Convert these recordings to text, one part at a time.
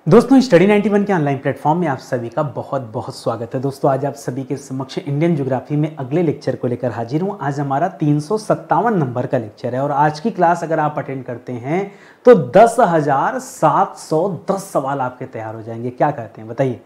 दोस्तों स्टडी 91 के online platform में आप सभी का बहुत बहुत स्वागत है। दोस्तों आज आप सभी के समक्ष इंडियन ज्योग्राफी में अगले लेक्चर को लेकर हाजिर हूँ। आज हमारा 357 नंबर का लेक्चर है और आज की क्लास अगर आप अटेंड करते हैं तो 10,710 सवाल आपके तैयार हो जाएंगे। क्या कहते हैं बताइए?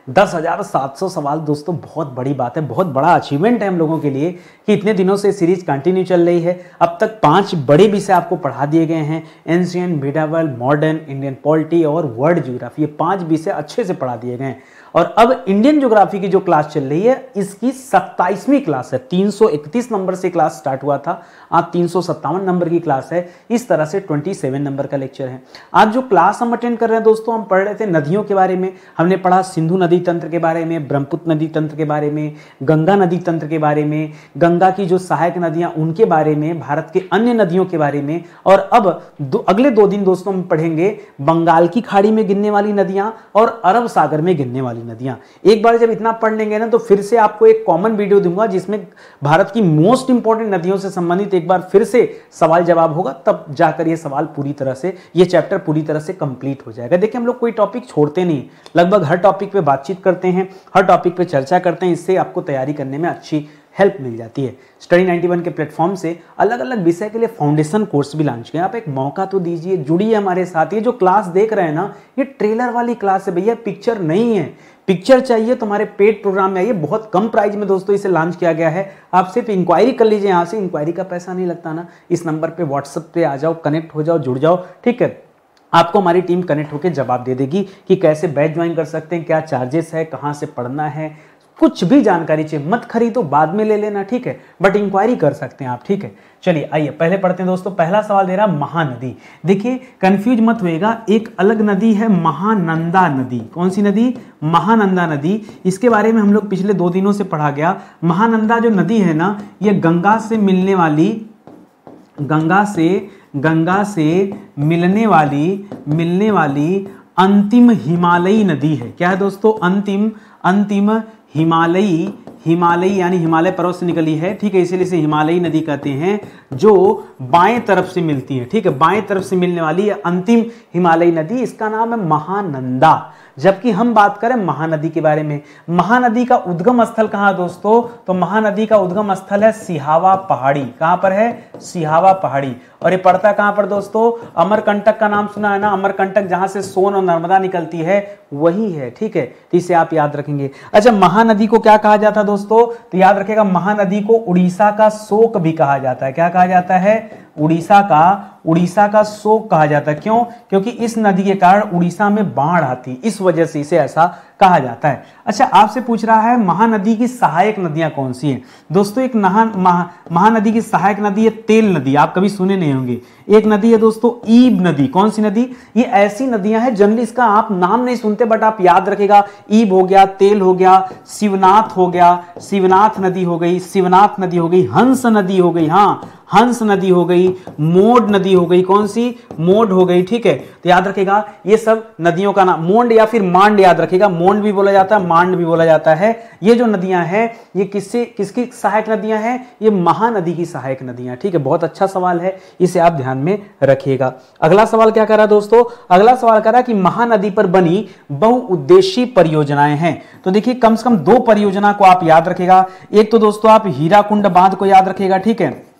10,700 सवाल दोस्तों बहुत बड़ी बात है, बहुत बड़ा अचीवमेंट है हम लोगों के लिए कि इतने दिनों से सीरीज कंटिन्यू चल रही है। अब तक 5 बड़े विषय आपको पढ़ा दिए गए हैं, एंशिएंट, मिडावल, मॉडर्न, इंडियन पॉलिटी और वर्ल्ड ज्योग्राफी। ये 5 विषय अच्छे से पढ़ा दिए गए हैं और अब इंडियन ज्योग्राफी की जो क्लास चल रही है इसकी 27वीं क्लास है। 331 नंबर से क्लास स्टार्ट हुआ था, आज 357 नंबर की क्लास है। इस तरह से 27 नंबर का लेक्चर है। आज जो क्लास हम अटेंड कर रहे हैं दोस्तों, हम पढ़ रहे थे नदियों के बारे में। हमने पढ़ा सिंधु नदी तंत्र के बारे में, ब्रह्मपुत्र नदी तंत्र के बारे में, गंगा नदी तंत्र के बारे में, गंगा की जो सहायक नदियां उनके बारे में, भारत के अन्य नदियों के बारे में। और अब अगले 2 दिन दोस्तों हम पढ़ेंगे बंगाल की खाड़ी में गिरने वाली नदियां और अरब सागर में गिरने वाली नदियां। एक बार जब इतना पढ़ लेंगे ना तो फिर से आपको एक कॉमन वीडियो दूंगा जिसमें भारत की मोस्ट इंपॉर्टेंट नदियों से संबंधित एक बार फिर से सवाल जवाब होगा, तब जाकर ये सवाल पूरी तरह से, ये चैप्टर पूरी तरह से कंप्लीट हो जाएगा। देखिए हम लोग कोई टॉपिक छोड़ते नहीं, लगभग हर टॉपिक पे बातचीत करते हैं, हर टॉपिक पे चर्चा करते हैं। इससे आपको तैयारी करने में अच्छी हेल्प मिल जाती है। स्टडी 91 के प्लेटफॉर्म से अलग अलग विषय के लिए फाउंडेशन कोर्स भी लॉन्च किया। आप एक मौका तो दीजिए, जुड़िए हमारे साथ। ये जो क्लास देख रहे हैं ना, ये ट्रेलर वाली क्लास है भैया, पिक्चर नहीं है। पिक्चर चाहिए तुम्हारे पेड प्रोग्राम में आइए, बहुत कम प्राइस में दोस्तों इसे लॉन्च किया गया है। आप सिर्फ इंक्वायरी कर लीजिए, यहाँ से इंक्वायरी का पैसा नहीं लगता ना। इस नंबर पे व्हाट्सएप पे आ जाओ, कनेक्ट हो जाओ, जुड़ जाओ, ठीक है। आपको हमारी टीम कनेक्ट होकर जवाब दे देगी कि कैसे बैच ज्वाइन कर सकते हैं, क्या चार्जेस है, कहाँ से पढ़ना है, कुछ भी जानकारी चाहिए मत खरीदो, बाद में ले लेना, ठीक है, बट इंक्वायरी कर सकते हैं आप, ठीक है। चलिए आइए पहले पढ़ते हैं दोस्तों। पहला सवाल दे रहा महानदी। देखिए कंफ्यूज मत होइएगा, एक अलग नदी है महानंदा नदी। कौन सी नदी? महानंदा नदी। इसके बारे में हम लोग पिछले 2 दिनों से पढ़ा गया। महानंदा जो नदी है ना, ये गंगा से मिलने वाली अंतिम हिमालयी नदी है। क्या है दोस्तों? अंतिम हिमालयी यानी हिमालय पर्वत से निकली है, ठीक है, इसीलिए इसे हिमालयी नदी कहते हैं, जो बाएं तरफ से मिलती है, ठीक है, बाएं तरफ से मिलने वाली है अंतिम हिमालयी नदी। इसका नाम है महानंदा। जबकि हम बात करें महानदी के बारे में, महानदी का उद्गम स्थल कहां दोस्तों? तो महानदी का उद्गम स्थल है सिहावा पहाड़ी। कहां पर है? सिहावा पहाड़ी। और ये पड़ता कहां पर दोस्तों? अमरकंटक का नाम सुना है ना? अमरकंटक जहां से सोन और नर्मदा निकलती है वही है, ठीक है, तो इसे आप याद रखेंगे। अच्छा, महानदी को क्या कहा जाता है दोस्तों? तो याद रखेगा, महानदी को उड़ीसा का शोक भी कहा जाता है। क्या कहा जाता है? उड़ीसा का शोक कहा जाता है। क्यों? क्योंकि इस नदी के कारण उड़ीसा में बाढ़ आती, इस वजह से इसे ऐसा कहा जाता है। अच्छा, आपसे पूछ रहा है महानदी की सहायक नदियां कौन सी हैं? दोस्तों एक महानदी की सहायक नदी है तेल नदी, आप कभी सुने नहीं होंगे। एक नदी है दोस्तों ईब नदी। कौन सी नदी? ये ऐसी नदियां हैं जनरली इसका आप नाम नहीं सुनते, बट आप याद रखेगा, ईब हो गया, तेल हो गया, शिवनाथ हो गया, शिवनाथ नदी हो गई, हंस नदी हो गई, हाँ हंस नदी हो गई, मोड नदी हो गई। कौन सी? मोड हो गई, ठीक है। तो याद रखेगा ये सब नदियों का नाम, मोंड या फिर मांड याद रखेगा, मोंड भी बोला जाता है, मांड भी बोला जाता है। ये जो नदियां हैं ये किसकी सहायक नदियां हैं? ये महानदी की सहायक नदियां, ठीक है। बहुत अच्छा सवाल है, इसे आप ध्यान में रखिएगा। अगला सवाल क्या कर रहा दोस्तों? अगला सवाल कर रहा कि महानदी पर बनी बहुउद्देशीय परियोजनाएं हैं। तो देखिए कम से कम 2 परियोजना को आप याद रखेगा। एक तो दोस्तों आप हीराकुंड बांध को याद रखेगा, ठीक है,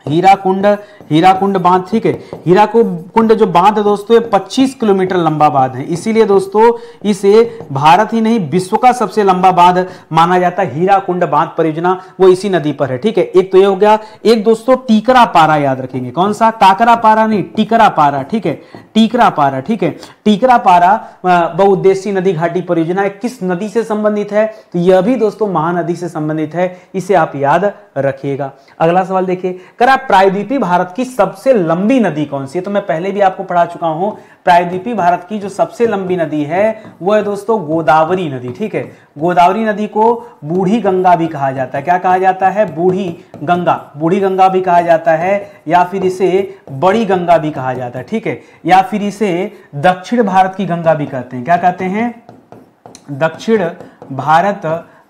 हीराकुंड बांध, ठीक है। हीराकुंड जो बांध है दोस्तों ये 25 किलोमीटर लंबा बांध है, इसीलिए दोस्तों इसे भारत ही नहीं विश्व का सबसे लंबा बांध माना जाता है। हीराकुंड बांध परियोजना वो इसी नदी पर है, ठीक है। एक तो ये हो गया। एक दोस्तों टीकरा पारा याद रखेंगे। कौन सा? काकरा पारा नहीं, टीकरा पारा, ठीक है, टीकरा पारा, ठीक है। टीकरा पारा बहुउद्देशीय नदी घाटी परियोजना किस नदी से संबंधित है? तो यह भी दोस्तों महानदी से संबंधित है, इसे आप याद रखिएगा। अगला सवाल देखिए, प्रायद्वीपीय भारत की सबसे लंबी नदी कौन सी है? तो मैं पहले भी आपको पढ़ा चुका हूं, प्रायद्वीपीय भारत की जो सबसे लंबी नदी है वो है दोस्तों गोदावरी नदी, ठीक है। गोदावरी नदी को बूढ़ी गंगा भी कहा जाता है। क्या कहा जाता है? बूढ़ी गंगा भी कहा जाता है, या फिर इसे बड़ी गंगा भी कहा जाता है, ठीक है, या फिर इसे दक्षिण भारत की गंगा भी कहते हैं। क्या कहते हैं? दक्षिण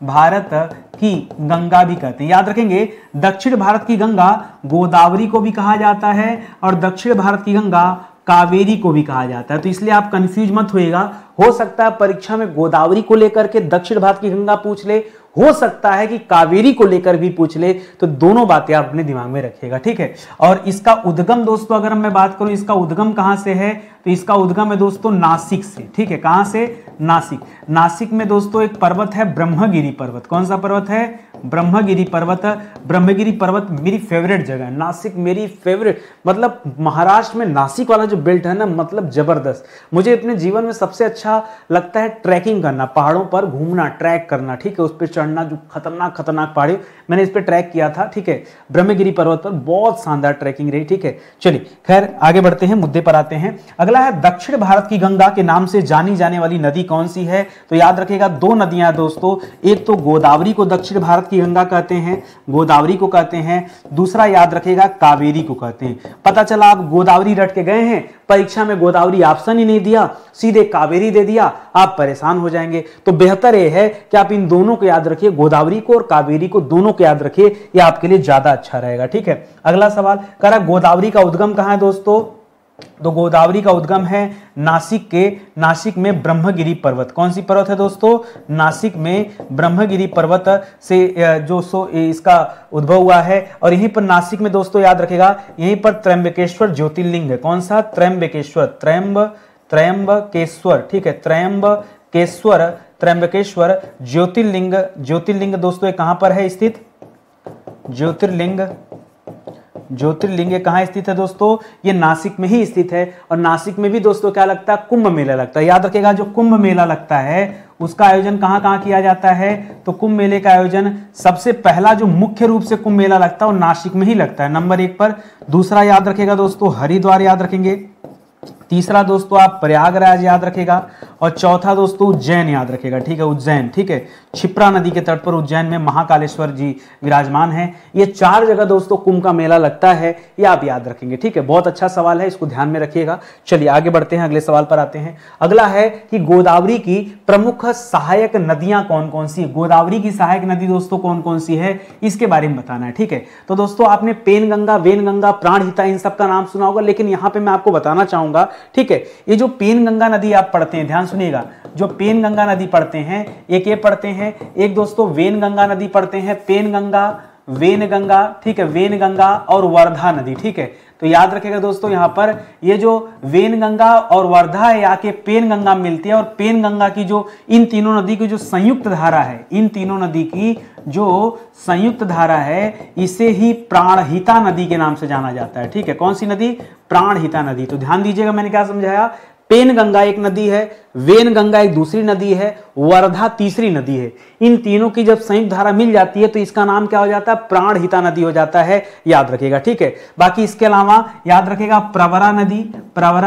भारत की गंगा भी कहते हैं। याद रखेंगे, दक्षिण भारत की गंगा गोदावरी को भी कहा जाता है और दक्षिण भारत की गंगा कावेरी को भी कहा जाता है। तो इसलिए आप कंफ्यूज मत होइएगा, हो सकता है परीक्षा में गोदावरी को लेकर के दक्षिण भारत की गंगा पूछ ले, हो सकता है कि कावेरी को लेकर भी पूछ ले, तो दोनों बातें आप अपने दिमाग में रखिएगा, ठीक है। और इसका उद्गम दोस्तों अगर मैं बात करूं, इसका उद्गम कहां से है, तो इसका उद्गम है दोस्तों नासिक से, ठीक है। कहां से? नासिक। नासिक में दोस्तों एक पर्वत है ब्रह्मगिरी पर्वत। कौन सा पर्वत है? ब्रह्मगिरी पर्वत। ब्रह्मगिरी पर्वत मेरी फेवरेट जगह है, नासिक मेरी फेवरेट, मतलब महाराष्ट्र में नासिक वाला जो बेल्ट है ना, मतलब जबरदस्त। मुझे अपने जीवन में सबसे अच्छा लगता है ट्रैकिंग करना, पहाड़ों पर घूमना, ट्रैक करना, ठीक है, उस पर चढ़ना, जो खतरनाक खतरनाक पहाड़ी, मैंने इस पर ट्रैक किया था, ठीक है, ब्रह्मगिरी पर्वत पर बहुत शानदार ट्रैकिंग रही, ठीक है। चलिए खैर आगे बढ़ते हैं, मुद्दे पर आते हैं। अगला है दक्षिण भारत की गंगा के नाम से जानी जाने वाली नदी कौन सी है, तो याद रखिएगा दो नदियां दोस्तों, एक तो गोदावरी को दक्षिण भारत की गंगा कहते हैं, गोदावरी को कहते हैं, दूसरा याद रखिएगा कावेरी को कहते हैं। पता चला आप गोदावरी रट के गए हैं, परीक्षा में गोदावरी ऑप्शन ही नहीं दिया, सीधे कावेरी दे दिया, आप परेशान हो जाएंगे। तो बेहतर यह है कि आप इन दोनों को याद रखिए, गोदावरी को और कावेरी को, दोनों को याद रखिए, यह आपके लिए ज्यादा अच्छा रहेगा, ठीक है। अगला सवाल कह रहा गोदावरी का उद्गम कहां है दोस्तों, तो गोदावरी का उद्गम है नासिक के, नासिक में ब्रह्मगिरी पर्वत। कौन सी पर्वत है दोस्तों? नासिक में ब्रह्मगिरी पर्वत से जो इसका उद्भव हुआ है। और यहीं पर नासिक में दोस्तों याद रखेगा, यहीं पर त्र्यंबकेश्वर ज्योतिर्लिंग है। कौन सा? त्र्यंबकेश्वर, त्र्यंबकेश्वर, ठीक है, त्र्यंबकेश्वर ज्योतिर्लिंग। ज्योतिर्लिंग दोस्तों कहां पर है स्थित? ज्योतिर्लिंग कहां स्थित है दोस्तों? ये नासिक में ही स्थित है। और नासिक में भी दोस्तों क्या लगता है? कुंभ मेला लगता है। याद रखिएगा जो कुंभ मेला लगता है उसका आयोजन कहां कहां किया जाता है, तो कुंभ मेले का आयोजन सबसे पहला जो मुख्य रूप से कुंभ मेला लगता है वो नासिक में ही लगता है, नंबर 1 पर। दूसरा याद रखिएगा दोस्तों हरिद्वार याद रखेंगे, तीसरा दोस्तों आप प्रयागराज याद रखेगा, और चौथा दोस्तों उज्जैन याद रखेगा, ठीक है, उज्जैन, ठीक है। क्षिप्रा नदी के तट पर उज्जैन में महाकालेश्वर जी विराजमान हैं। ये 4 जगह दोस्तों कुंभ का मेला लगता है, ये आप याद रखेंगे, ठीक है। बहुत अच्छा सवाल है, इसको ध्यान में रखिएगा। चलिए आगे बढ़ते हैं, अगले सवाल पर आते हैं। अगला है कि गोदावरी की प्रमुख सहायक नदियां कौन कौन सी है। गोदावरी की सहायक नदी दोस्तों कौन कौन सी है, इसके बारे में बताना है, ठीक है। तो दोस्तों आपने पेनगंगा, वेनगंगा, प्राणहिता इन सब का नाम सुना होगा, लेकिन यहां पर मैं आपको बताना चाहूंगा, ठीक है, ये जो पेनगंगा नदी आप पढ़ते हैं, ध्यान सुनिएगा, जो पेनगंगा नदी पढ़ते हैं, एक ये पढ़ते हैं, एक दोस्तों वेनगंगा नदी पढ़ते हैं, पेनगंगा, वेनगंगा, ठीक है, वेनगंगा और वर्धा नदी, ठीक है। तो याद रखिएगा दोस्तों यहां पर ये जो वेनगंगा और वर्धा है आके पेनगंगा मिलती है, और पेनगंगा की जो इन तीनों नदी की जो संयुक्त धारा है, इन तीनों नदी की जो संयुक्त धारा है, इसे ही प्राणहिता नदी के नाम से जाना जाता है, ठीक है। कौन सी नदी? प्राणहिता नदी। तो ध्यान दीजिएगा मैंने क्या समझाया, पेनगंगा एक नदी है, वेनगंगा एक दूसरी नदी है, वर्धा तीसरी नदी है। इन तीनों की जब संयुक्त धारा मिल जाती है तो इसका नाम क्या हो जाता है? प्राणहिता नदी हो जाता है, याद रखिएगा, ठीक है। बाकी इसके अलावा याद रखिएगा प्रवरा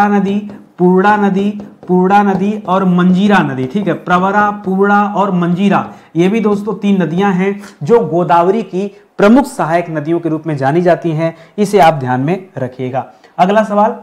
नदी, पूर्णा नदी और मंजीरा नदी, ठीक है। प्रवरा, पूर्णा और मंजीरा, ये भी दोस्तों 3 नदियां हैं जो गोदावरी की प्रमुख सहायक नदियों के रूप में जानी जाती हैं, इसे आप ध्यान में रखिएगा। अगला सवाल,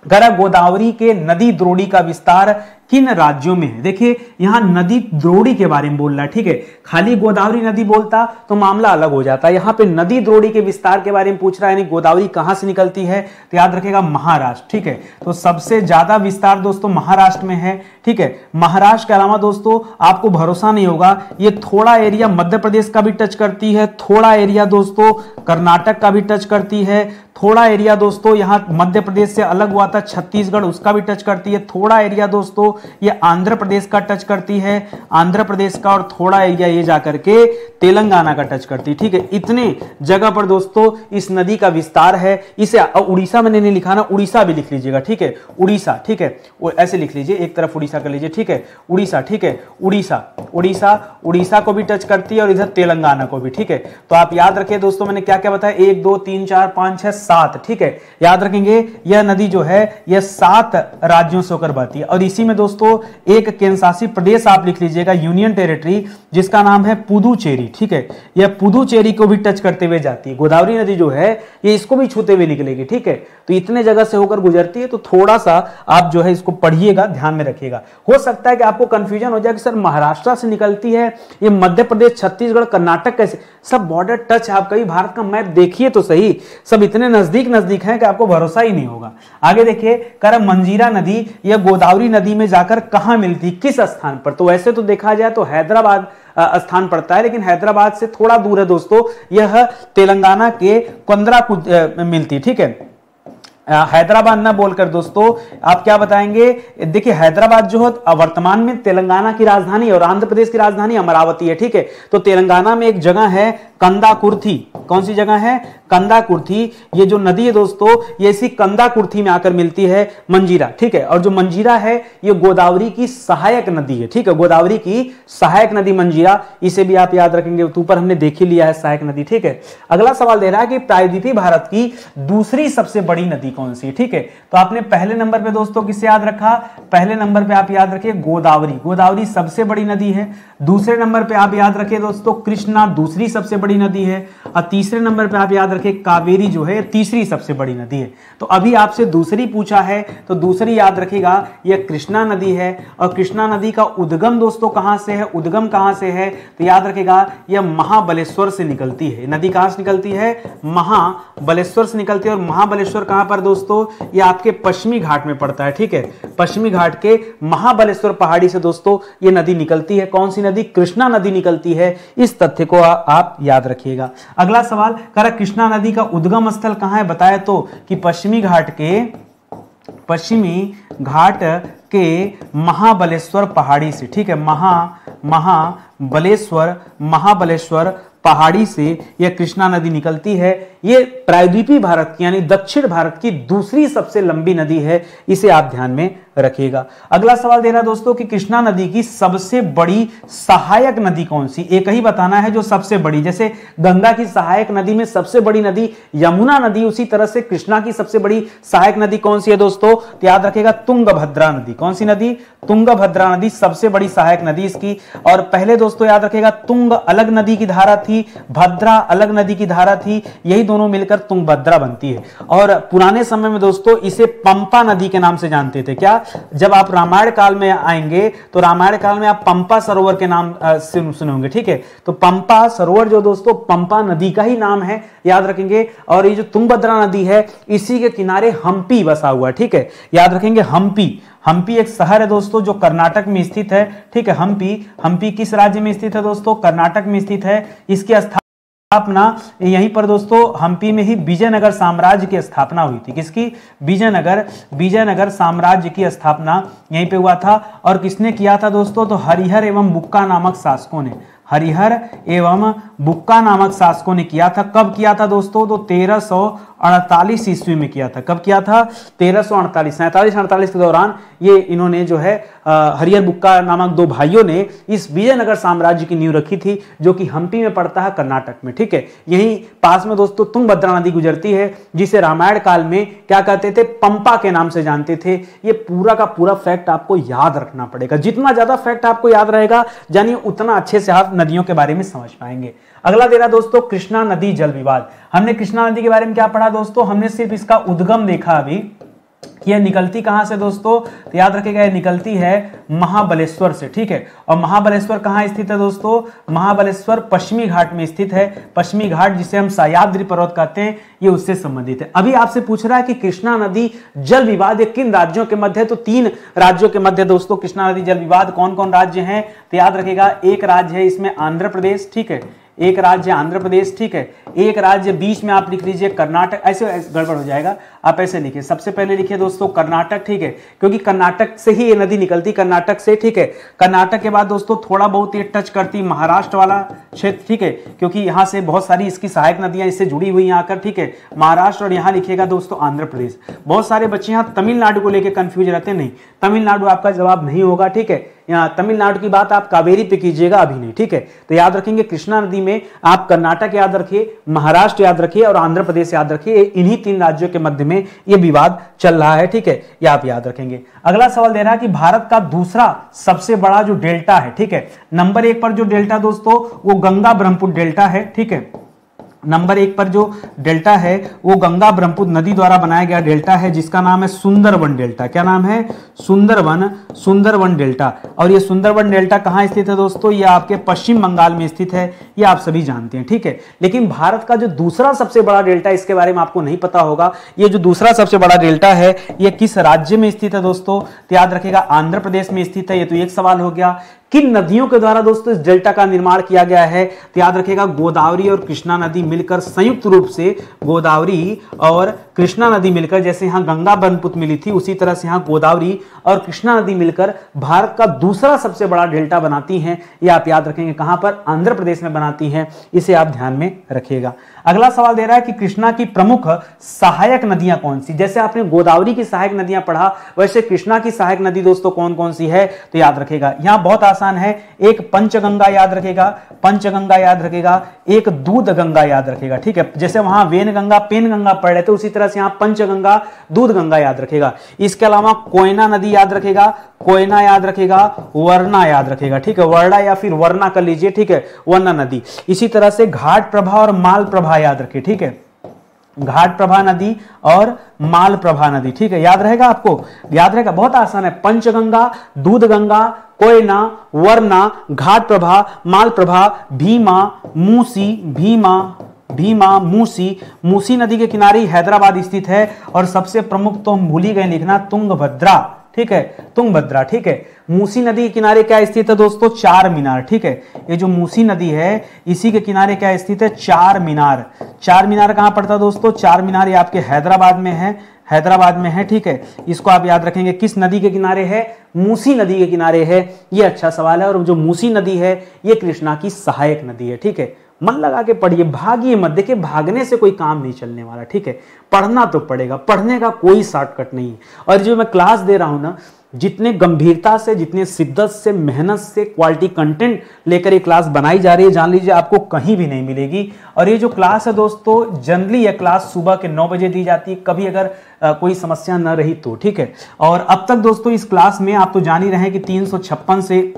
गोदावरी के नदी द्रोणी का विस्तार किन राज्यों में है। देखिए यहां नदी द्रोणी के बारे में बोल रहा है, ठीक है। खाली गोदावरी नदी बोलता तो मामला अलग हो जाता है, यहां पे नदी द्रोणी के विस्तार के बारे में पूछ रहा है, यानी गोदावरी कहां से निकलती है, तो याद रखेगा महाराष्ट्र, ठीक है। तो सबसे ज्यादा विस्तार दोस्तों महाराष्ट्र में है, ठीक है। महाराष्ट्र के अलावा दोस्तों आपको भरोसा नहीं होगा, ये थोड़ा एरिया मध्य प्रदेश का भी टच करती है, थोड़ा एरिया दोस्तों कर्नाटक का भी टच करती है, थोड़ा एरिया दोस्तों यहां मध्य प्रदेश से अलग हुआ था छत्तीसगढ़, उसका भी टच करती है, थोड़ा एरिया दोस्तों ये आंध्र प्रदेश का टच करती है, आंध्र प्रदेश का, और थोड़ा एरिया ये जाकर के तेलंगाना का टच करती है, ठीक है। इतने जगह पर दोस्तों इस नदी का विस्तार है। इसे उड़ीसा मैंने नहीं लिखा ना, उड़ीसा भी लिख लीजिएगा, ठीक है, उड़ीसा, ठीक है, ऐसे लिख लीजिए, एक तरफ उड़ीसा कर लीजिए, ठीक है, उड़ीसा, ठीक है, उड़ीसा को भी टच करती है और इधर तेलंगाना को भी, ठीक है। तो आप याद रखिए दोस्तों मैंने क्या क्या बताया, 1 2 3 4 5 6 7, ठीक है, याद रखेंगे। यह नदी जो है यह 7 राज्यों से होकर बहती है, और इसी में दोस्तों एक केंद्र शासित प्रदेश आप लिख लीजिएगा, यूनियन टेरिटरी, जिसका नाम है पुदुचेरी, ठीक है। यह पुदुचेरी को भी टच करते हुए जाती है। गोदावरी नदी जो है ये इसको भी छूते हुए निकलेगी, ठीक है। तो इतने जगह से होकर गुजरती है, तो थोड़ा सा आप जो है इसको पढ़िएगा, ध्यान में रखिएगा। हो सकता है कि आपको कंफ्यूजन हो जाए कि सर महाराष्ट्र से निकलती है, ये मध्य प्रदेश, छत्तीसगढ़, कर्नाटक कैसे, सब बॉर्डर टच है। आप कभी भारत का मैप देखिए तो सही, सब इतने नजदीक नजदीक हैं कि आपको भरोसा ही नहीं होगा। आगे देखिए, कर मंजीरा नदी यह गोदावरी नदी में जाकर कहां मिलती, किस स्थान पर? तो वैसे तो देखा जाए तो हैदराबाद स्थान पड़ता है, लेकिन हैदराबाद से थोड़ा दूर है दोस्तों, यह तेलंगाना के कोंद्राकुद मिलती, ठीक है। हैदराबाद ना बोलकर दोस्तों आप क्या बताएंगे, देखिए हैदराबाद जो है वर्तमान में तेलंगाना की राजधानी और आंध्र प्रदेश की राजधानी अमरावती है, ठीक है। तो तेलंगाना में एक जगह है कंदाकुर्थी, कौन सी जगह है? कंदाकुर्थी। ये जो नदी है दोस्तों, ये इसी कंदाकुर्थी में आकर मिलती है मंजीरा, ठीक है। और जो मंजीरा है ये गोदावरी की सहायक नदी है, ठीक है। गोदावरी की सहायक नदी मंजीरा, इसे भी आप याद रखेंगे, तो ऊपर हमने देख ही लिया है सहायक नदी, ठीक है। अगला सवाल दे रहा है कि प्रायद्वीपीय भारत की दूसरी सबसे बड़ी नदी कौन सी, ठीक है। तो आपने पहले नंबर पे दोस्तों किसे याद रखा? पहले नंबर पे आप याद रखिए गोदावरी, गोदावरी सबसे बड़ी नदी है। दूसरे नंबर पे आप याद रखिए दोस्तों कृष्णा, दूसरी सबसे बड़ी नदी है। और तीसरे नंबर पे आप याद रखिए कावेरी जो है तीसरी सबसे बड़ी नदी है। तो अभी आपसे दूसरी पूछा है, तो दूसरी याद रखिएगा यह कृष्णा नदी है। और कृष्णा नदी का उद्गम दोस्तों कहां से है? उद्गम कहां से है? तो याद रखिएगा यह महाबलेश्वर से निकलती है। नदी कहां से निकलती है? महाबलेश्वर से निकलती है। और महाबलेश्वर कहां पर दोस्तों? यह आपके पश्चिमी घाट में पड़ता है, ठीक है। पश्चिमी घाट के महाबलेश्वर पहाड़ी से दोस्तों यह नदी निकलती है। कौन सी नदी? कृष्णा नदी निकलती है। इस तथ्य को आप याद रखिएगा। अगला सवाल, करा कृष्णा नदी का उद्गम स्थल कहां है? बताया तो कि पश्चिमी घाट के महाबलेश्वर पहाड़ी से, ठीक है। महाबलेश्वर पहाड़ी से यह कृष्णा नदी निकलती है। यह प्रायद्वीपीय भारत की यानी दक्षिण भारत की दूसरी सबसे लंबी नदी है, इसे आप ध्यान में रखिएगा। अगला सवाल दे रहा है दोस्तों कि कृष्णा नदी की सबसे बड़ी सहायक नदी कौन सी? एक ही बताना है जो सबसे बड़ी, जैसे गंगा की सहायक नदी में सबसे बड़ी नदी यमुना नदी, उसी तरह से कृष्णा की सबसे बड़ी सहायक नदी कौन सी है दोस्तों? तो याद रखिएगा तुंगभद्रा नदी। कौन सी नदी? तुंगभद्रा नदी सबसे बड़ी सहायक नदी इसकी। और पहले दोस्तों याद रखिएगा तुंग अलग नदी की धारा थी, भद्रा अलग नदी की धारा थी, यही दोनों मिलकर तुंगभद्रा बनती है। और पुराने समय में दोस्तों इसे पंपा नदी के नाम से जानते थे। क्या? जब आप रामायण काल में आएंगे तो रामायण काल में आप पंपा सरोवर के नाम सुने होंगे, ठीक है। तो पंपा सरोवर जो दोस्तों पंपा नदी का ही नाम है, याद रखेंगे। और ये जो तुंगभद्रा नदी है इसी के किनारे हम्पी बसा हुआ है, ठीक है। याद रखेंगे हम्पी एक शहर है दोस्तों जो कर्नाटक में स्थित है, ठीक है। हम्पी किस राज्य में स्थित है दोस्तों? कर्नाटक में स्थित है। इसकी स्थापना यहीं पर दोस्तों हम्पी में ही विजयनगर साम्राज्य की स्थापना हुई थी। किसकी? विजयनगर साम्राज्य की स्थापना यहीं पे हुआ था। और किसने किया था दोस्तों? तो हरिहर एवं बुक्का नामक शासकों ने, हरिहर एवं बुक्का नामक शासकों ने किया था। कब किया था दोस्तों? तो 1348 ईस्वी में किया था। कब किया था? 1348, 47-48 के दौरान ये इन्होंने जो है हरिहर बुक्का नामक दो भाइयों ने इस विजयनगर साम्राज्य की नींव रखी थी, जो कि हम्पी में पड़ता है कर्नाटक में, ठीक है। यहीं पास में दोस्तों तुंगभद्रा नदी गुजरती है, जिसे रामायण काल में क्या कहते थे? पंपा के नाम से जानते थे। ये पूरा का पूरा फैक्ट आपको याद रखना पड़ेगा। जितना ज्यादा फैक्ट आपको याद रहेगा जानिए उतना अच्छे से आप नदियों के बारे में समझ पाएंगे। अगला दे रहा दोस्तों कृष्णा नदी जल विवाद। हमने कृष्णा नदी के बारे में क्या पढ़ा दोस्तों? हमने सिर्फ इसका उद्गम देखा अभी। यह निकलती कहां से दोस्तों? तो याद रखिएगा यह निकलती है महाबलेश्वर से, ठीक है। और महाबलेश्वर कहां स्थित है दोस्तों? महाबलेश्वर पश्चिमी घाट में स्थित है। पश्चिमी घाट जिसे हम सह्याद्री पर्वत कहते हैं, ये उससे संबंधित है। अभी आपसे पूछ रहा है कि कृष्णा नदी जल विवाद ये किन राज्यों के मध्य है? तो 3 राज्यों के मध्य दोस्तों कृष्णा नदी जल विवाद। कौन कौन राज्य हैं? तो याद रखिएगा एक राज्य है इसमें आंध्र प्रदेश, ठीक है। एक राज्य आंध्र प्रदेश, ठीक है। एक राज्य बीच में आप लिख लीजिए कर्नाटक। ऐसे गड़बड़ हो जाएगा, आप ऐसे लिखिए। सबसे पहले लिखिए दोस्तों कर्नाटक, ठीक है, क्योंकि कर्नाटक से ही ये नदी निकलती, कर्नाटक से, ठीक है। कर्नाटक के बाद दोस्तों थोड़ा बहुत ये टच करती महाराष्ट्र वाला क्षेत्र, ठीक है, क्योंकि यहाँ से बहुत सारी इसकी सहायक नदियां इससे जुड़ी हुई हैं आकर, ठीक है। महाराष्ट्र और यहाँ लिखिएगा दोस्तों आंध्र प्रदेश। बहुत सारे बच्चे यहाँ तमिलनाडु को लेकर कंफ्यूज रहते हैं, नहीं, तमिलनाडु आपका जवाब नहीं होगा, ठीक है। यहाँ तमिलनाडु की बात आप कावेरी पे कीजिएगा, अभी नहीं, ठीक है। तो याद रखेंगे कृष्णा नदी में आप कर्नाटक याद रखिए, महाराष्ट्र याद रखिए और आंध्र प्रदेश याद रखिए। इन्हीं 3 राज्यों के मध्य में यह विवाद चल रहा है, ठीक है, ये आप याद रखेंगे। अगला सवाल दे रहा है कि भारत का दूसरा सबसे बड़ा जो डेल्टा है, ठीक है, नंबर 1 पर जो डेल्टा दोस्तों वो गंगा ब्रह्मपुत्र डेल्टा है, ठीक है। नंबर 1 पर जो डेल्टा है वो गंगा ब्रह्मपुत्र नदी द्वारा बनाया गया डेल्टा है, जिसका नाम है सुंदरवन डेल्टा। क्या नाम है? सुंदरवन डेल्टा। और ये सुंदरवन डेल्टा कहाँ स्थित है दोस्तों? ये आपके पश्चिम बंगाल में स्थित है, ये आप सभी जानते हैं, ठीक है। लेकिन भारत का जो दूसरा सबसे बड़ा डेल्टा, इसके बारे में आपको नहीं पता होगा। ये जो दूसरा सबसे बड़ा डेल्टा है ये किस राज्य में स्थित है दोस्तों? तो याद रखिएगा आंध्र प्रदेश में स्थित है। ये तो एक सवाल हो गया। किन नदियों के द्वारा दोस्तों इस डेल्टा का निर्माण किया गया है? तो याद रखिएगा गोदावरी और कृष्णा नदी मिलकर संयुक्त रूप से, गोदावरी और कृष्णा नदी मिलकर, जैसे यहां गंगा ब्रह्मपुत्र मिली थी उसी तरह से यहां गोदावरी और कृष्णा नदी मिलकर भारत का दूसरा सबसे बड़ा डेल्टा बनाती हैं। ये आप याद रखेंगे कहां पर? आंध्र प्रदेश में बनाती हैं, इसे आप ध्यान में रखिएगा। अगला सवाल दे रहा है कि कृष्णा की प्रमुख सहायक नदियां कौन सी? जैसे आपने गोदावरी की सहायक नदियां पढ़ा, वैसे कृष्णा की सहायक नदी दोस्तों कौन कौन सी है? तो याद रखेगा यहां बहुत आसान है। एक पंचगंगा याद रखेगा, पंचगंगा याद रखेगा, एक दूध गंगा याद रखेगा, ठीक है। जैसे वहां वेनगंगा पेनगंगा पढ़ रहे थे उसी तरह से यहां पंचगंगा दूध गंगा याद रखेगा। इसके अलावा कोयना नदी याद रखेगा, कोयना याद रखेगा, वरना याद रखेगा, ठीक है, वरना या फिर वरना कर लीजिए, ठीक है, वरना नदी। इसी तरह से घाट प्रभा और माल प्रभा याद रखिए, ठीक है, घाट प्रभा नदी और माल प्रभा नदी, ठीक है, याद रहेगा आपको, याद रहेगा, बहुत आसान है। पंचगंगा, दूध गंगा, कोयना, वरना, घाट प्रभा, माल प्रभा, भीमा, मूसी। मूसी नदी के किनारे हैदराबाद स्थित है। और सबसे प्रमुख तो हम भूल ही गए लिखना, तुंगभद्रा, ठीक है, तुंगभद्रा, ठीक है। मूसी नदी के किनारे क्या स्थित है दोस्तों? 4 मीनार, ठीक है। ये जो मूसी नदी है इसी के किनारे क्या स्थित है? 4 मीनार। 4 मीनार कहां पड़ता है दोस्तों? 4 मीनार ये आपके हैदराबाद में है, हैदराबाद में है, ठीक है। इसको आप याद रखेंगे। किस नदी के किनारे है? मूसी नदी के किनारे है। ये अच्छा सवाल है। और जो मूसी नदी है ये कृष्णा की सहायक नदी है, ठीक है। मन लगा के पढ़िए, भागिए मत। देखिए भागने से कोई काम नहीं चलने वाला, ठीक है, पढ़ना तो पड़ेगा, पढ़ने का कोई शॉर्टकट नहीं है। और जो मैं क्लास दे रहा हूं ना, जितने गंभीरता से, जितने शिद्दत से, मेहनत से क्वालिटी कंटेंट लेकर ये क्लास बनाई जा रही है, जान लीजिए आपको कहीं भी नहीं मिलेगी। और ये जो क्लास है दोस्तों, जनरली ये क्लास सुबह के 9 बजे दी जाती है, कभी अगर कोई समस्या न रही तो, ठीक है। और अब तक दोस्तों इस क्लास में आप तो जान ही रहे हैं कि 356 से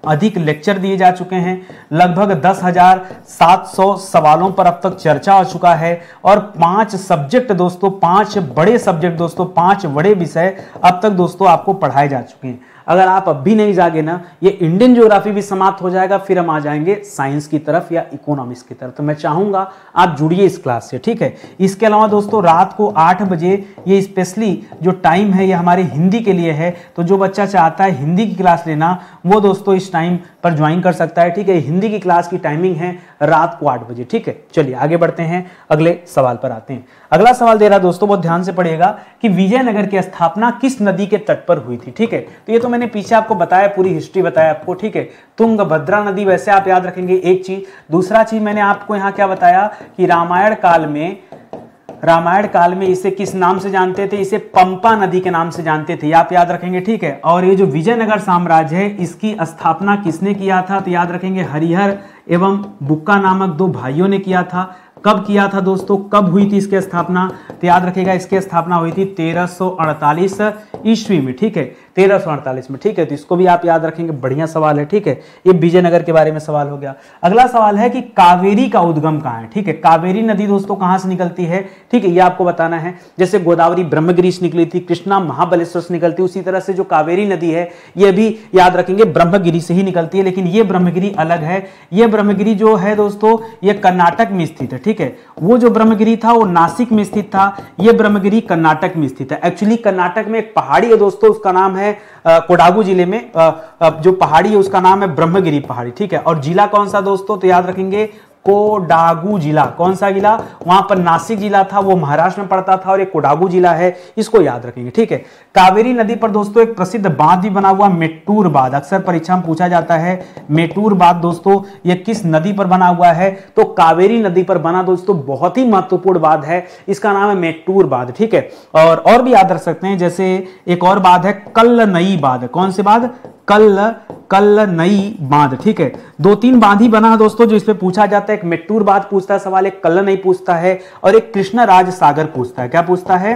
अधिक लेक्चर दिए जा चुके हैं। लगभग 10,700 सवालों पर अब तक चर्चा हो चुका है। और 5 सब्जेक्ट दोस्तों, 5 बड़े सब्जेक्ट दोस्तों, 5 बड़े विषय अब तक दोस्तों आपको पढ़ाए जा चुके हैं। अगर आप अब भी नहीं जागे ना, ये इंडियन ज्योग्राफी भी समाप्त हो जाएगा, फिर हम आ जाएंगे साइंस की तरफ या इकोनॉमिक्स की तरफ। तो मैं चाहूंगा आप जुड़िए इस क्लास से, ठीक है। इसके अलावा दोस्तों रात को 8 बजे ये स्पेशली जो टाइम है ये हमारे हिंदी के लिए है। तो जो बच्चा चाहता है हिंदी की क्लास लेना वो दोस्तों इस टाइम पर ज्वाइन कर सकता है, ठीक है। हिंदी की क्लास की टाइमिंग है रात को 8 बजे, ठीक है। चलिए आगे बढ़ते हैं, अगले सवाल पर आते हैं। अगला सवाल दे रहा दोस्तों, बहुत ध्यान से पढ़िएगा कि विजयनगर की स्थापना किस नदी के तट पर हुई थी, ठीक है। तो ये तो मैंने पीछे आपको बताया, पूरी हिस्ट्री बताया आपको, ठीक है। तुंगभद्रा नदी, वैसे आप याद रखेंगे एक चीज। दूसरा चीज मैंने आपको यहाँ क्या बताया कि रामायण काल में इसे किस नाम से जानते थे? इसे पंपा नदी के नाम से जानते थे, आप याद रखेंगे, ठीक है। और ये जो विजयनगर साम्राज्य है इसकी स्थापना किसने किया था? तो याद रखेंगे हरिहर एवं बुक्का नामक 2 भाइयों ने किया था। कब किया था दोस्तों, कब हुई थी इसकी स्थापना? तो याद रखिएगा इसकी स्थापना हुई थी 1348 ईस्वी में, ठीक है, 1348 में, ठीक है। तो इसको भी आप याद रखेंगे, बढ़िया सवाल है, ठीक है। ये विजयनगर के बारे में सवाल हो गया। अगला सवाल है कि कावेरी का उद्गम कहाँ है, ठीक है। कावेरी नदी दोस्तों कहाँ से निकलती है, ठीक है, ये आपको बताना है। जैसे गोदावरी ब्रह्मगिरी से निकली थी, कृष्णा महाबलेश्वर से निकलती, उसी तरह से जो कावेरी नदी है ये भी याद रखेंगे ब्रह्मगिरी से ही निकलती है। लेकिन ये ब्रह्मगिरी अलग है। ये ब्रह्मगिरी जो है दोस्तों ये कर्नाटक में स्थित है, ठीक है। वो जो ब्रह्मगिरी था वो नासिक में स्थित था, ये ब्रह्मगिरी कर्नाटक में स्थित है। एक्चुअली कर्नाटक में एक पहाड़ी है दोस्तों, उसका नाम है कोडागु जिले में जो पहाड़ी है उसका नाम है ब्रह्मगिरी पहाड़ी, ठीक है। और जिला कौन सा दोस्तों? तो याद रखेंगे कोडागू जिला, कौन सा जिला, वहां पर नासिक जिला था, वो महाराष्ट्र में पड़ता था, और एक कोडागू जिला है, इसको याद रखेंगे, ठीक है। कावेरी नदी पर दोस्तों एक प्रसिद्ध बांध भी बना हुआ, मेट्टूर बांध, अक्सर परीक्षा में पूछा जाता है। मेट्टूर बांध दोस्तों ये किस नदी पर बना हुआ है, तो कावेरी नदी पर बना दोस्तों, बहुत ही महत्वपूर्ण बांध है, इसका नाम है मेट्टूर बांध, ठीक है। और भी याद रख सकते हैं, जैसे एक और बांध है कल्लनई बांध, कौन से बांध, कल्लनई बांध, ठीक है। 2-3 बांध ही बना है दोस्तों जो इस पे पूछा जाता है, एक मेट्टूर बांध पूछता है सवाल, एक कल्लनई पूछता है, और एक कृष्णराज सागर पूछता है, क्या पूछता है,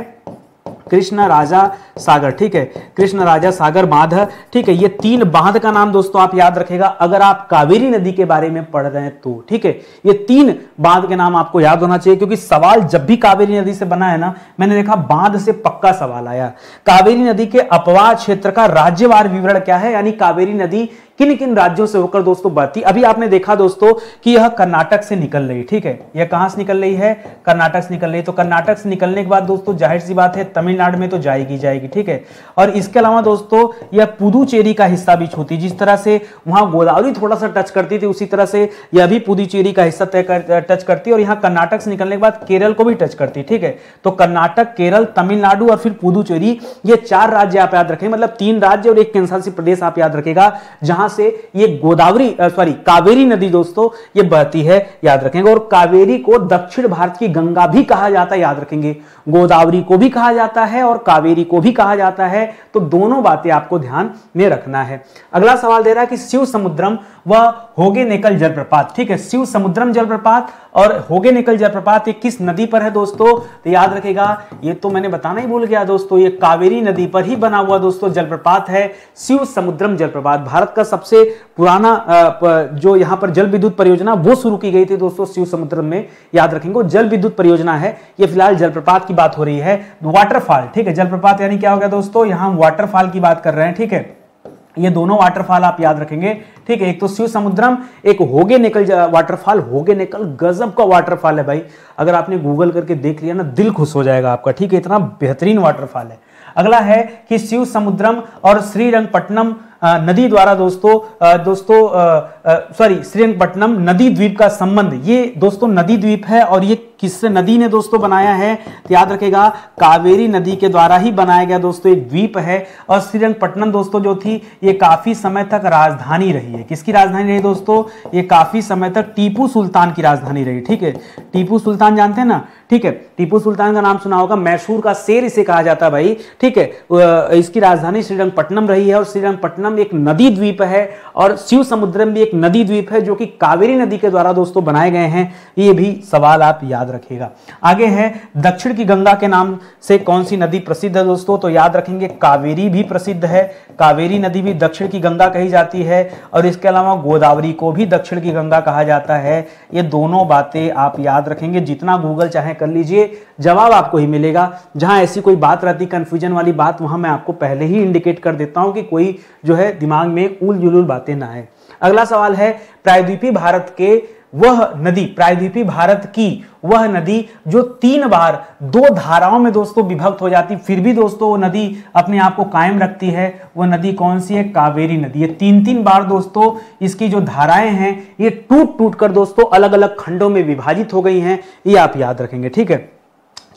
कृष्ण राजा सागर, ठीक है, कृष्ण राजा सागर बांध, ठीक है। ये 3 बांध का नाम दोस्तों आप याद रखेगा अगर आप कावेरी नदी के बारे में पढ़ रहे हैं तो, ठीक है। ये 3 बांध के नाम आपको याद होना चाहिए, क्योंकि सवाल जब भी कावेरी नदी से बना है ना, मैंने देखा बांध से पक्का सवाल आया। कावेरी नदी के अपवाह क्षेत्र का राज्यवार विवरण क्या है, यानी कावेरी नदी किन किन राज्यों से होकर दोस्तों बहती। अभी आपने देखा दोस्तों कि यह कर्नाटक से निकल रही, ठीक है, यह कहां से निकल रही है, कर्नाटक से निकल रही है। तो कर्नाटक से निकलने के बाद दोस्तों जाहिर सी बात है तमिलनाडु में तो जाएगी, ठीक है। और इसके अलावा दोस्तों यह पुदुचेरी का हिस्सा भी छूती, जिस तरह से वहां गोदावरी थोड़ा सा टच करती थी, उसी तरह से यह भी पुदुचेरी का हिस्सा टच करती, और यहां कर्नाटक से निकलने के बाद केरल को भी टच करती, ठीक है। तो कर्नाटक, केरल, तमिलनाडु और फिर पुदुचेरी, ये 4 राज्य आप याद रखें, मतलब 3 राज्य और एक केंद्रशासित प्रदेश आप याद रखेगा, जहां से ये कावेरी नदी दोस्तों ये बहती है, याद रखेंगे। और कावेरी को दक्षिण भारत की गंगा भी कहा जाता है, याद रखेंगे, गोदावरी को भी कहा जाता है और कावेरी को भी कहा जाता है, तो दोनों बातें आपको ध्यान में रखना है। अगला सवाल दे रहा है कि शिव समुद्रम व होगेनेकल जलप्रपात, ठीक है, शिव समुद्रम जलप्रपात और होगेनेकल जलप्रपात ये किस नदी पर है दोस्तों, तो याद रखेगा, ये तो मैंने बताना ही भूल गया दोस्तों, ये कावेरी नदी पर ही बना हुआ दोस्तों जलप्रपात है शिव समुद्रम जलप्रपात। भारत का सबसे पुराना जो यहां पर जल विद्युत परियोजना वो शुरू की गई थी दोस्तों शिव समुद्रम में, याद रखेंगे, जल विद्युत परियोजना है ये। फिलहाल जलप्रपात की बात हो रही है, वाटरफॉल, ठीक है, जलप्रपात यानी क्या हो गया दोस्तों, यहां वाटरफॉल की बात कर रहे हैं, ठीक है। ये दोनों वाटरफॉल आप याद रखेंगे, ठीक है, एक तो शिव समुद्रम, एक होगेनेकल वाटरफॉल। होगेनेकल गजब का वाटरफॉल है भाई, अगर आपने गूगल करके देख लिया ना दिल खुश हो जाएगा आपका, ठीक है, इतना बेहतरीन वाटरफॉल है। अगला है कि शिव समुद्रम और श्रीरंगपट्टनम नदी द्वारा श्रीरंगपट्टनम नदी द्वीप का संबंध, ये दोस्तों नदी द्वीप है, और ये किस नदी ने दोस्तों बनाया है, तो याद रखेगा कावेरी नदी के द्वारा ही बनाया गया दोस्तों एक द्वीप है। और श्रीरंगपट्टनम दोस्तों जो थी ये काफी समय तक राजधानी रही है, किसकी राजधानी रही दोस्तों, ये काफी समय तक टीपू सुल्तान की राजधानी रही, ठीक है। टीपू सुल्तान जानते हैं ना, ठीक है, टीपू सुल्तान का नाम सुना होगा, मैसूर का शेर इसे कहा जाता है भाई, ठीक है। इसकी राजधानी श्रीरंगपट्टनम रही है, और श्रीरंगपट्टनम एक नदी द्वीप है, और शिव समुद्रम भी एक नदी द्वीप है जो कि कावेरी नदी के द्वारा दोस्तों बनाए गए हैं। ये भी सवाल आप याद रखिएगा। आगे है दक्षिण की गंगा के नाम से कौन सी नदी प्रसिद्ध है दोस्तों, तो याद रखेंगे कावेरी भी प्रसिद्ध है, कावेरी नदी भी दक्षिण की गंगा कही जाती है, और इसके अलावा गोदावरी को भी दक्षिण की गंगा कहा जाता है। ये दोनों बातें आप याद रखेंगे, जितना गूगल चाहे कर लीजिए, जवाब आपको ही मिलेगा। जहां ऐसी कोई बात रहती कंफ्यूजन वाली बात, वहां मैं आपको पहले ही इंडिकेट कर देता हूं कि कोई जो है दिमाग में उल जुलूल बातें ना आए। अगला सवाल है प्रायद्वीपीय भारत प्रायद्वीपीय भारत की वह नदी जो 3 बार 2 धाराओं में दोस्तों विभक्त हो जाती, फिर भी दोस्तों वो नदी अपने आप को कायम रखती है, वह नदी कौन सी है, कावेरी नदी। ये 3 बार दोस्तों इसकी जो धाराएं हैं ये टूट कर दोस्तों अलग अलग खंडों में विभाजित हो गई हैं, ये आप याद रखेंगे, ठीक है।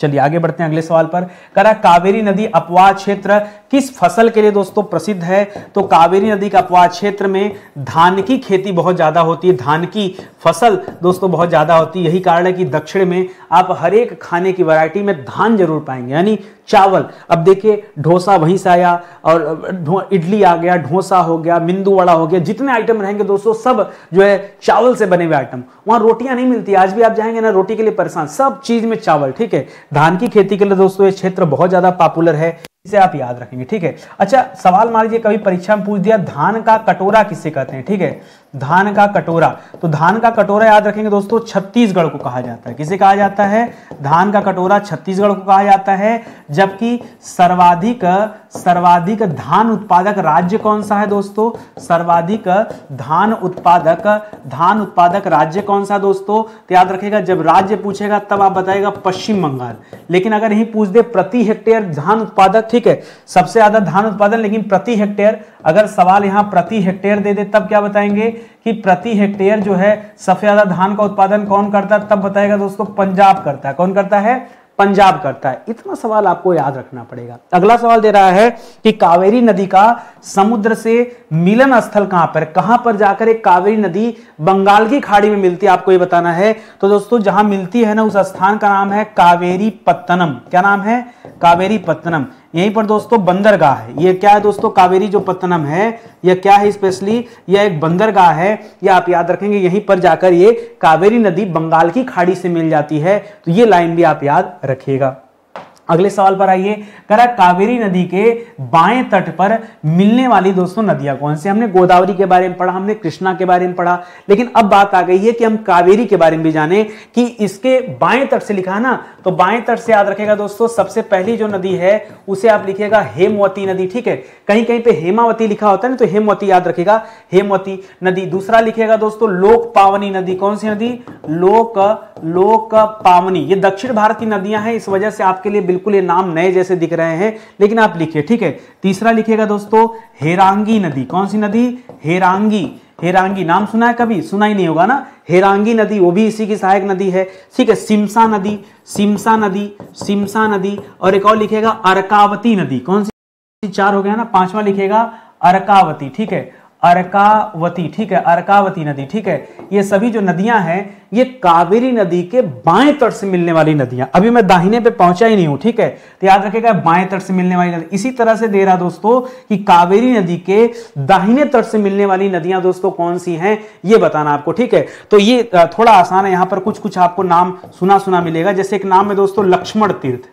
चलिए आगे बढ़ते हैं अगले सवाल पर। कह रहा कावेरी नदी अपवाह क्षेत्र किस फसल के लिए दोस्तों प्रसिद्ध है, तो कावेरी नदी का अपवाह क्षेत्र में धान की खेती बहुत ज्यादा होती है, धान की फसल दोस्तों बहुत ज्यादा होती है। यही कारण है कि दक्षिण में आप हर एक खाने की वैरायटी में धान जरूर पाएंगे, यानी चावल। अब देखिए डोसा वहीं से आया, और इडली आ गया, डोसा हो गया, मेंदू वड़ा हो गया, जितने आइटम रहेंगे दोस्तों सब जो है चावल से बने हुए आइटम। वहां रोटियां नहीं मिलती, आज भी आप जाएंगे ना रोटी के लिए परेशान, सब चीज में चावल, ठीक है। धान की खेती के लिए दोस्तों ये क्षेत्र बहुत ज्यादा पॉपुलर है, इसे आप याद रखेंगे, ठीक है। अच्छा सवाल मान लीजिए कभी परीक्षा में पूछ दिया धान का कटोरा किसे कहते हैं, ठीक है, धान का कटोरा, तो धान का कटोरा याद रखेंगे दोस्तों छत्तीसगढ़ को कहा जाता है। किसे कहा जाता है, धान का कटोरा छत्तीसगढ़ को कहा जाता है। जबकि सर्वाधिक धान उत्पादक राज्य कौन सा है दोस्तों, सर्वाधिक धान उत्पादक राज्य कौन सा दोस्तों, तो याद रखेगा जब राज्य पूछेगा तब आप बताएगा पश्चिम बंगाल। लेकिन अगर यही पूछ दे प्रति हेक्टेयर धान उत्पादक, ठीक है, सबसे ज्यादा धान उत्पादन लेकिन प्रति हेक्टेयर, अगर सवाल यहां प्रति हेक्टेयर दे दे तब क्या बताएंगे, कि प्रति हेक्टेयर जो है सबसे ज्यादा धान का उत्पादन कौन करता है, तब बताएगा दोस्तों पंजाब करता है। कौन करता है? पंजाब करता है। इतना सवाल आपको याद रखना पड़ेगा। अगला सवाल दे रहा है कि कावेरी नदी का समुद्र से मिलन स्थल कहां पर, कहां पर जाकर एक कावेरी नदी बंगाल की खाड़ी में मिलती है, आपको ये बताना है। तो दोस्तों जहां मिलती है ना, उस स्थान का नाम है कावेरी पत्तनम। क्या नाम है? कावेरी पत्तनम। यहीं पर दोस्तों बंदरगाह है। ये क्या है दोस्तों? कावेरी जो पत्तनम है यह क्या है? स्पेशली यह एक बंदरगाह है। ये आप याद रखेंगे, यहीं पर जाकर ये कावेरी नदी बंगाल की खाड़ी से मिल जाती है। तो ये लाइन भी आप याद रखिएगा। अगले सवाल पर आइए। कह रहा कावेरी नदी के बाएं तट पर मिलने वाली दोस्तों नदियां कौन सी? हमने गोदावरी के बारे में पढ़ा, हमने कृष्णा के बारे में पढ़ा, लेकिन अब बात आ गई है कि हम कावेरी के बारे में भी जाने कि इसके बाएं तट से लिखा है ना, तो बाएं तट से याद रखेगा दोस्तों, सबसे पहली जो नदी है उसे आप लिखिएगा हेमवती नदी। ठीक है, कहीं कहीं पे हेमावती लिखा होता है ना, तो हेमवती याद रखेगा, हेमवती नदी। दूसरा लिखिएगा दोस्तों लोक पावनी नदी। कौन सी नदी? लोक पावनी। ये दक्षिण भारत की नदियां हैं, इस वजह से आपके लिए बिल्कुल ये नाम नए जैसे दिख रहे हैं, लेकिन आप लिखिए। ठीक है, तीसरा लिखिएगा दोस्तों हेरांगी नदी। कौन सी नदी? हेरांगी। हेरांगी नाम सुना है कभी? सुना ही नहीं होगा ना। हेरांगी नदी वो भी इसी की सहायक नदी है। ठीक है, सिमसा नदी, सिमसा नदी, सिमसा नदी। और एक और लिखिएगा अर्कावती नदी। कौन सी? चार हो गया ना, पांचवा लिखिएगा अर्कावती। ठीक है, अर्कावती। ठीक है, अर्कावती नदी। ठीक है, ये सभी जो नदियां हैं ये कावेरी नदी के बाएं तट से मिलने वाली नदियां। अभी मैं दाहिने पे पहुंचा ही नहीं हूं। ठीक है, तो याद रखिएगा बाएं तट से मिलने वाली नदी। इसी तरह से दे रहा दोस्तों कि कावेरी नदी के दाहिने तट से मिलने वाली नदियां दोस्तों कौन सी हैं, ये बताना आपको। ठीक है, तो ये थोड़ा आसान है। यहां पर कुछ कुछ आपको नाम सुना सुना मिलेगा। जैसे एक नाम है दोस्तों लक्ष्मण तीर्थ।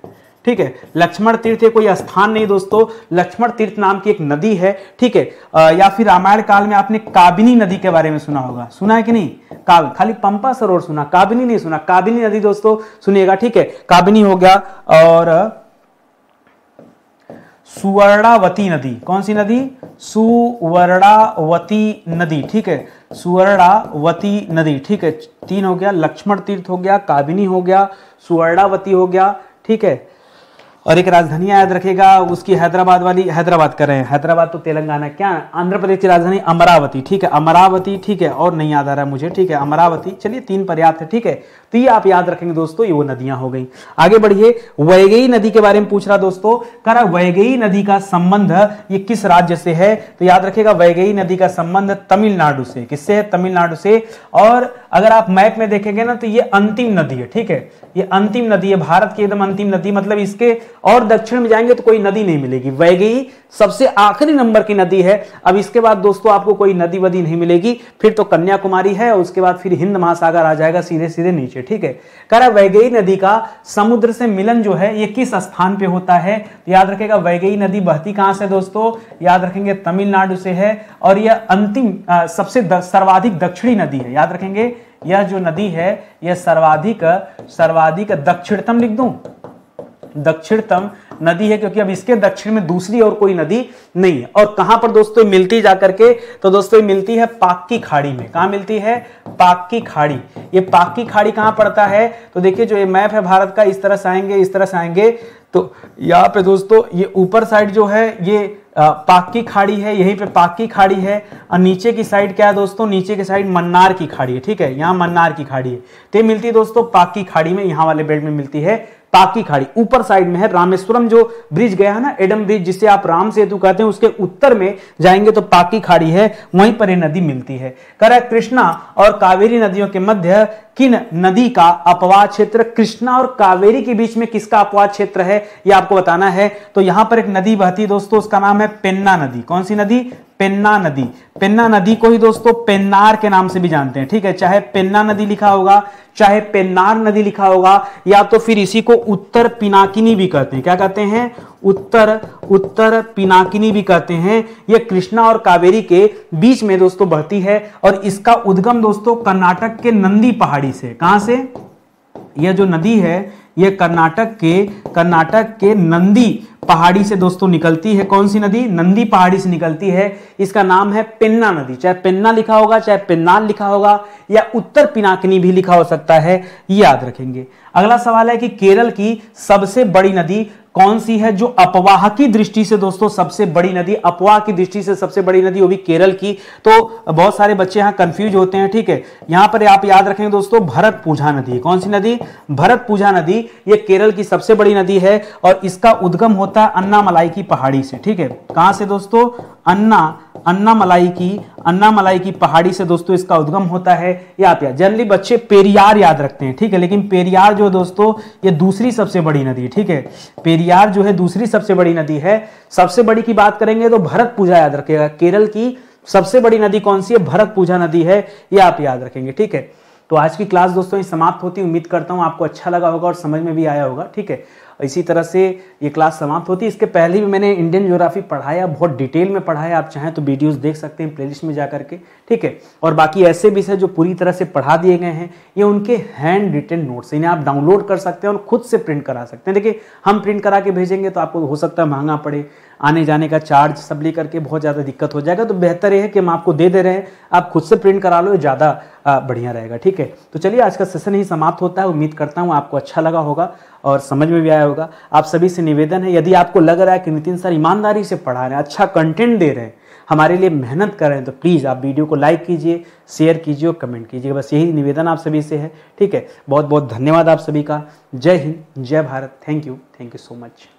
ठीक है, लक्ष्मण तीर्थ कोई स्थान नहीं दोस्तों, लक्ष्मण तीर्थ नाम की एक नदी है। ठीक है, या फिर रामायण काल में आपने काबिनी नदी के बारे में सुना होगा। सुना है कि नहीं? खाली पंपा सरोवर सुना, काबिनी नहीं सुना। काबिनी नदी दोस्तों सुनिएगा। ठीक है, काबिनी हो गया। और सुवर्णावती नदी। कौन सी नदी? सुवर्णावती नदी। ठीक है, सुवर्णावती नदी। ठीक है, तीन हो गया, लक्ष्मण तीर्थ हो गया, काबिनी हो गया, सुवर्णावती हो गया। ठीक है, और एक राजधानी याद रखेगा उसकी हैदराबाद वाली, हैदराबाद कर रहे हैं, हैदराबाद तो तेलंगाना, क्या आंध्र प्रदेश की राजधानी अमरावती। ठीक है, अमरावती। ठीक है, और नहीं याद आ रहा है मुझे। ठीक है, अमरावती। चलिए तीन पर्याप्त है। ठीक है, तो ये आप याद रखेंगे दोस्तों, ये वो नदियां हो गई। आगे बढ़िए, वैगई नदी के बारे में पूछ रहा दोस्तों। कह रहा वैगई नदी का संबंध ये किस राज्य से है? तो याद रखिएगा वैगई नदी का संबंध तमिलनाडु से। किससे है? तमिलनाडु से। और अगर आप मैप में देखेंगे ना तो ये अंतिम नदी है। ठीक है, ये अंतिम नदी है, भारत की एकदम अंतिम नदी। मतलब इसके और दक्षिण में जाएंगे तो कोई नदी नहीं मिलेगी। वैगई सबसे आखिरी नंबर की नदी है। अब इसके बाद दोस्तों आपको कोई नदी वदी नहीं मिलेगी, फिर तो कन्याकुमारी है, और उसके बाद फिर हिंद महासागर आ जाएगा सीधे सीधे नीचे। ठीक है, कह रहा वैगई नदी का समुद्र से मिलन जो है ये किस स्थान पे होता है? तो याद रखेगा वैगई नदी बहती कहां से दोस्तों? याद रखेंगे तमिलनाडु से है। और यह अंतिम सबसे सर्वाधिक दक्षिणी नदी है। याद रखेंगे यह जो नदी है यह सर्वाधिक दक्षिणतम, लिख दूं दक्षिणतम नदी है, क्योंकि अब इसके दक्षिण में दूसरी और कोई नदी नहीं है। और कहां पर दोस्तों मिलती जाकर के? तो दोस्तों मिलती है पाक की खाड़ी में। कहां मिलती है? पाक की खाड़ी। ये पाक की खाड़ी कहां पड़ता है? तो देखिए जो ये मैप है भारत का, इस तरह से आएंगे, इस तरह से आएंगे, तो यहाँ पे दोस्तों ये ऊपर साइड जो है ये पाक की खाड़ी है, यहीं पे पाक की खाड़ी है। और नीचे की साइड क्या है दोस्तों? नीचे की साइड मन्नार की खाड़ी है। ठीक है, यहाँ मन्नार की खाड़ी है, तो ये मिलती है दोस्तों पाक की खाड़ी में, यहाँ वाले बेल्ट में मिलती है पाक की खाड़ी। ऊपर साइड में है रामेश्वरम जो ब्रिज गया है ना, एडम ब्रिज, जिसे आप राम सेतु कहते हैं, उसके उत्तर में जाएंगे तो पाक की खाड़ी है, वहीं पर ये नदी मिलती है। कह रहा है कृष्णा और कावेरी नदियों के मध्य किन नदी का अपवाद क्षेत्र? कृष्णा और कावेरी के बीच में किसका अपवाद क्षेत्र है ये आपको बताना है। तो यहां पर एक नदी बहती है दोस्तों, उसका नाम है पेन्ना नदी। कौन सी नदी? पेन्ना नदी। पेन्ना नदी को ही दोस्तों पेन्नार के नाम से भी जानते हैं। ठीक है, चाहे पेन्ना नदी लिखा होगा, चाहे पेन्नार नदी लिखा होगा, या तो फिर इसी को उत्तर पिनाकिनी भी कहते हैं। क्या कहते हैं? उत्तर पिनाकिनी भी कहते हैं। यह कृष्णा और कावेरी के बीच में दोस्तों बहती है, और इसका उद्गम दोस्तों कर्नाटक के नंदी पहाड़ी से। कहां से? यह जो नदी है यह कर्नाटक के नंदी पहाड़ी से दोस्तों निकलती है। कौन सी नदी? नंदी पहाड़ी से निकलती है। इसका नाम है पेन्ना नदी। चाहे पेन्ना लिखा होगा, चाहे पेन्नार लिखा होगा, या उत्तर पिनाकिनी भी लिखा हो सकता है, ये याद रखेंगे। अगला सवाल है कि केरल की सबसे बड़ी नदी कौन सी है जो अपवाह की दृष्टि से दोस्तों सबसे बड़ी नदी, अपवाह की दृष्टि से सबसे बड़ी नदी, वो भी केरल की। तो बहुत सारे बच्चे यहां कंफ्यूज होते हैं, ठीक है। यहां पर आप याद रखेंगे दोस्तों, भरतपुझा नदी। कौन सी नदी? भरतपुझा नदी। ये केरल की सबसे बड़ी नदी है और इसका उद्गम होता है अन्नामलाई की पहाड़ी से, ठीक है। कहां से दोस्तों? अन्नामलाई की पहाड़ी से दोस्तों इसका उद्गम होता है। ये आप याद, जनरली बच्चे पेरियार याद रखते हैं, ठीक है, लेकिन पेरियार जो दोस्तों ये दूसरी सबसे बड़ी नदी, ठीक है। पेरियार जो है दूसरी सबसे बड़ी नदी है। सबसे बड़ी की बात करेंगे तो भरतपुझा याद रखिएगा। केरल की सबसे बड़ी नदी कौन सी है? भरतपुझा नदी है, ये आप याद रखेंगे, ठीक है। तो आज की क्लास दोस्तों ये समाप्त होती है। उम्मीद करता हूं आपको अच्छा लगा होगा और समझ में भी आया होगा, ठीक है। इसी तरह से ये क्लास समाप्त होती है। इसके पहले भी मैंने इंडियन ज्योग्राफी पढ़ाया, बहुत डिटेल में पढ़ाया। आप चाहें तो वीडियोस देख सकते हैं प्लेलिस्ट में जाकर के, ठीक है। और बाकी ऐसे विषय जो पूरी तरह से पढ़ा दिए गए हैं, ये उनके हैंड रिटन नोट्स, इन्हें आप डाउनलोड कर सकते हैं और खुद से प्रिंट करा सकते हैं। देखिए, हम प्रिंट करा के भेजेंगे तो आपको हो सकता है महंगा पड़े, आने जाने का चार्ज सब लेकर के बहुत ज़्यादा दिक्कत हो जाएगा। तो बेहतर ये है कि हम आपको दे रहे हैं, आप खुद से प्रिंट करा लो, ज़्यादा बढ़िया रहेगा, ठीक है। तो चलिए, आज का सेशन ही समाप्त होता है। उम्मीद करता हूँ आपको अच्छा लगा होगा और समझ में भी आया होगा। आप सभी से निवेदन है, यदि आपको लग रहा है कि नितिन सर ईमानदारी से पढ़ा रहे हैं, अच्छा कंटेंट दे रहे हैं, हमारे लिए मेहनत कर रहे हैं, तो प्लीज़ आप वीडियो को लाइक कीजिए, शेयर कीजिए और कमेंट कीजिए। बस यही निवेदन आप सभी से है, ठीक है। बहुत बहुत धन्यवाद आप सभी का। जय हिंद, जय Bharat. Thank you so much.